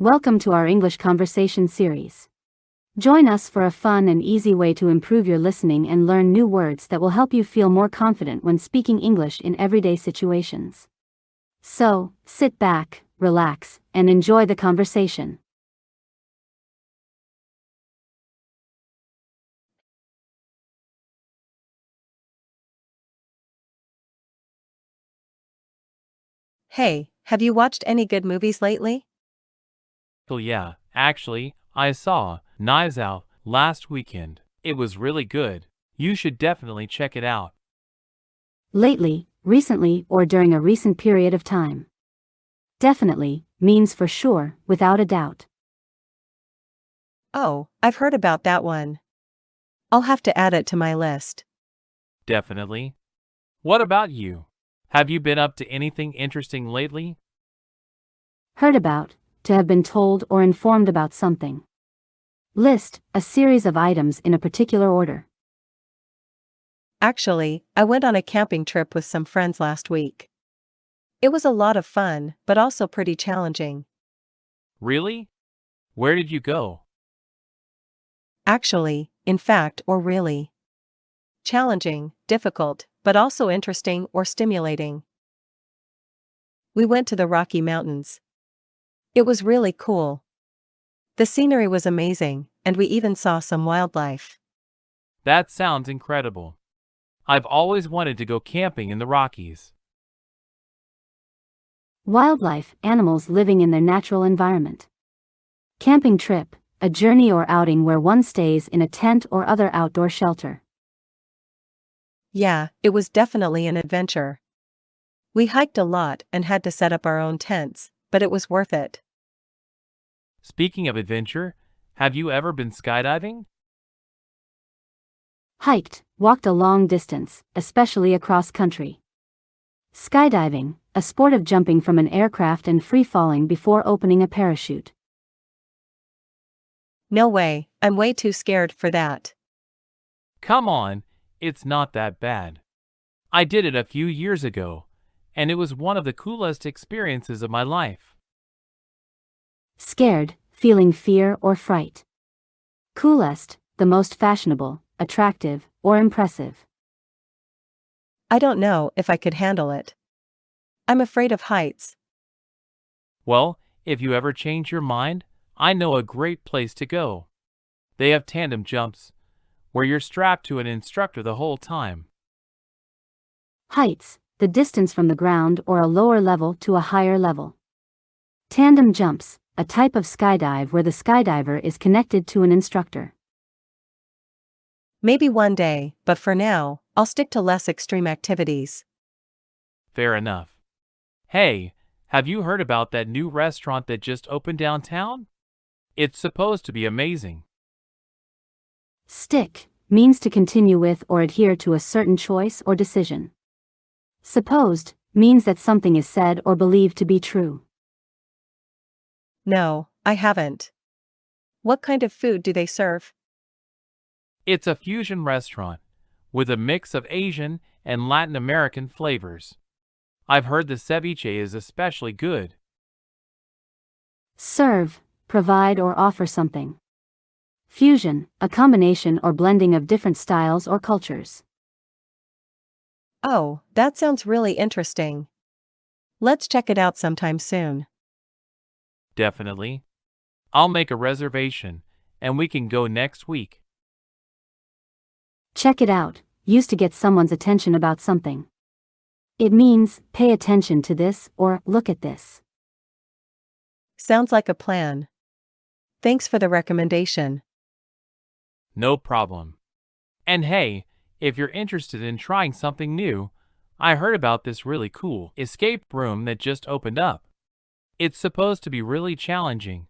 Welcome to our English Conversation series. Join us for a fun and easy way to improve your listening and learn new words that will help you feel more confident when speaking English in everyday situations. So, sit back, relax, and enjoy the conversation. Hey, have you watched any good movies lately? So yeah, actually, I saw Knives Out last weekend. It was really good. You should definitely check it out. Lately, recently, or during a recent period of time. Definitely means for sure, without a doubt. Oh, I've heard about that one. I'll have to add it to my list. Definitely. What about you? Have you been up to anything interesting lately? Heard about, to have been told or informed about something. List a series of items in a particular order. Actually, I went on a camping trip with some friends last week. It was a lot of fun, but also pretty challenging. Really? Where did you go? Actually, in fact, or really. Challenging, difficult, but also interesting or stimulating. We went to the Rocky Mountains. It was really cool. The scenery was amazing, and we even saw some wildlife. That sounds incredible. I've always wanted to go camping in the Rockies. Wildlife, animals living in their natural environment. Camping trip, a journey or outing where one stays in a tent or other outdoor shelter. Yeah, it was definitely an adventure. We hiked a lot and had to set up our own tents, but it was worth it. Speaking of adventure, have you ever been skydiving? Hiked, walked a long distance, especially across country. Skydiving, a sport of jumping from an aircraft and free falling before opening a parachute. No way, I'm way too scared for that. Come on, it's not that bad. I did it a few years ago, and it was one of the coolest experiences of my life. Scared, feeling fear or fright. Coolest, the most fashionable, attractive, or impressive. I don't know if I could handle it. I'm afraid of heights. Well, if you ever change your mind, I know a great place to go. They have tandem jumps, where you're strapped to an instructor the whole time. Heights, the distance from the ground or a lower level to a higher level. Tandem jumps, a type of skydive where the skydiver is connected to an instructor. Maybe one day, but for now, I'll stick to less extreme activities. Fair enough. Hey, have you heard about that new restaurant that just opened downtown? It's supposed to be amazing. Stick means to continue with or adhere to a certain choice or decision. Supposed means that something is said or believed to be true. No, I haven't. What kind of food do they serve? It's a fusion restaurant with a mix of Asian and Latin American flavors. I've heard the ceviche is especially good. Serve, provide or offer something. Fusion, a combination or blending of different styles or cultures. Oh, that sounds really interesting. Let's check it out sometime soon. Definitely. I'll make a reservation, and we can go next week. Check it out, used to get someone's attention about something. It means, pay attention to this or look at this. Sounds like a plan. Thanks for the recommendation. No problem. And hey, if you're interested in trying something new, I heard about this really cool escape room that just opened up. It's supposed to be really challenging,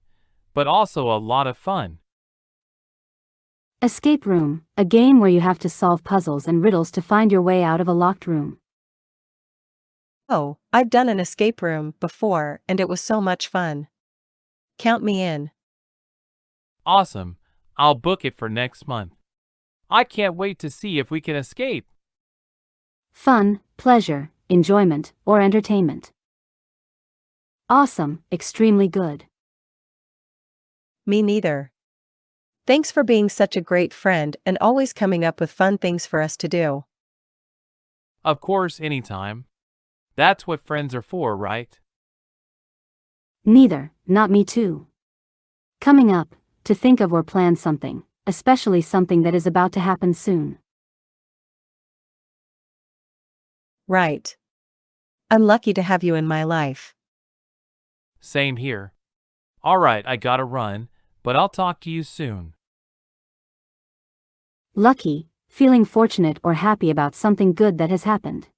but also a lot of fun. Escape room, a game where you have to solve puzzles and riddles to find your way out of a locked room. Oh, I've done an escape room before and it was so much fun. Count me in. Awesome. I'll book it for next month. I can't wait to see if we can escape. Fun, pleasure, enjoyment, or entertainment. Awesome, extremely good. Me neither. Thanks for being such a great friend and always coming up with fun things for us to do. Of course, anytime. That's what friends are for, right? Neither, not me too. Coming up, to think of or plan something, especially something that is about to happen soon. Right. I'm lucky to have you in my life. Same here. Alright, I gotta run, but I'll talk to you soon. Lucky, feeling fortunate or happy about something good that has happened.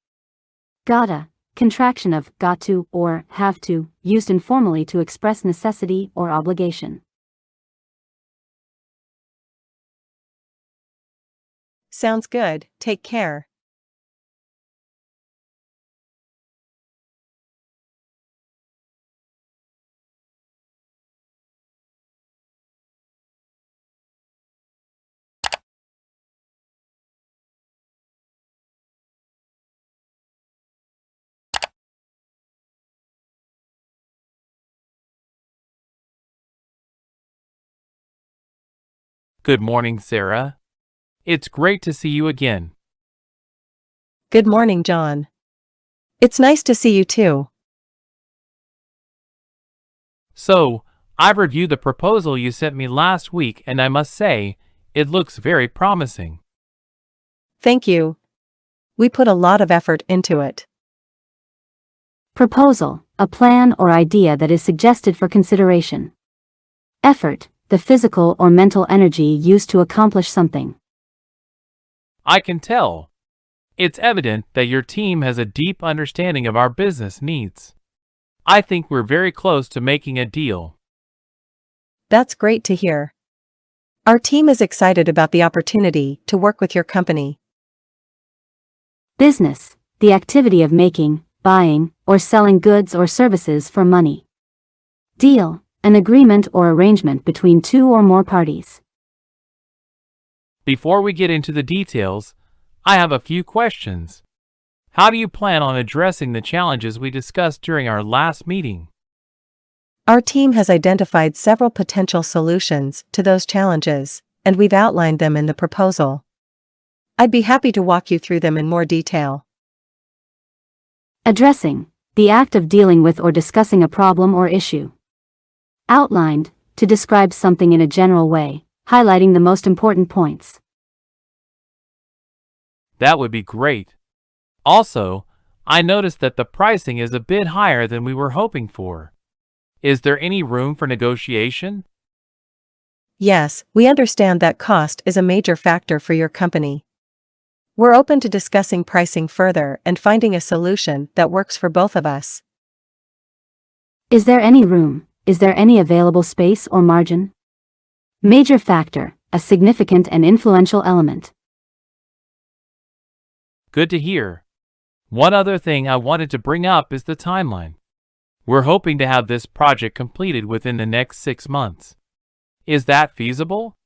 Gotta, contraction of got to or have to, used informally to express necessity or obligation. Sounds good, take care. Good morning, Sarah. It's great to see you again. Good morning, John. It's nice to see you too. So, I've reviewed the proposal you sent me last week and I must say, it looks very promising. Thank you. We put a lot of effort into it. Proposal, a plan or idea that is suggested for consideration. Effort, the physical or mental energy used to accomplish something. I can tell. It's evident that your team has a deep understanding of our business needs. I think we're very close to making a deal. That's great to hear. Our team is excited about the opportunity to work with your company. Business, the activity of making, buying, or selling goods or services for money. Deal, an agreement or arrangement between two or more parties. Before we get into the details, I have a few questions. How do you plan on addressing the challenges we discussed during our last meeting? Our team has identified several potential solutions to those challenges, and we've outlined them in the proposal. I'd be happy to walk you through them in more detail. Addressing, the act of dealing with or discussing a problem or issue. Outlined, to describe something in a general way, highlighting the most important points. That would be great. Also, I noticed that the pricing is a bit higher than we were hoping for. Is there any room for negotiation? Yes, we understand that cost is a major factor for your company. We're open to discussing pricing further and finding a solution that works for both of us. Is there any room? Is there any available space or margin? Major factor, a significant and influential element. Good to hear. One other thing I wanted to bring up is the timeline. We're hoping to have this project completed within the next 6 months. Is that feasible?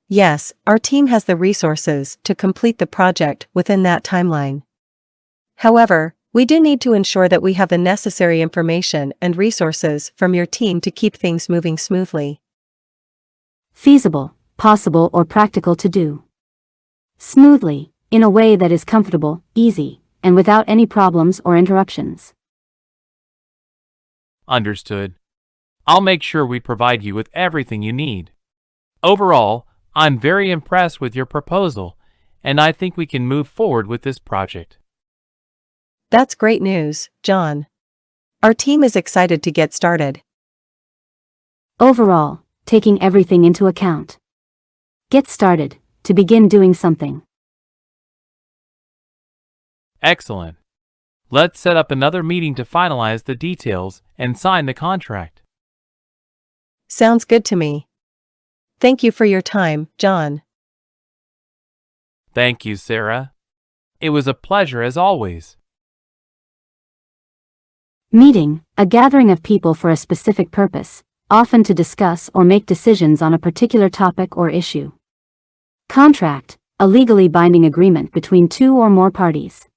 Yes, our team has the resources to complete the project within that timeline. However, we do need to ensure that we have the necessary information and resources from your team to keep things moving smoothly. Feasible, possible or practical to do. Smoothly, in a way that is comfortable, easy, and without any problems or interruptions. Understood. I'll make sure we provide you with everything you need. Overall, I'm very impressed with your proposal, and I think we can move forward with this project. That's great news, John. Our team is excited to get started. Overall, taking everything into account. Get started, to begin doing something. Excellent. Let's set up another meeting to finalize the details and sign the contract. Sounds good to me. Thank you for your time, John. Thank you, Sarah. It was a pleasure as always. Meeting, a gathering of people for a specific purpose, often to discuss or make decisions on a particular topic or issue. Contract, a legally binding agreement between two or more parties.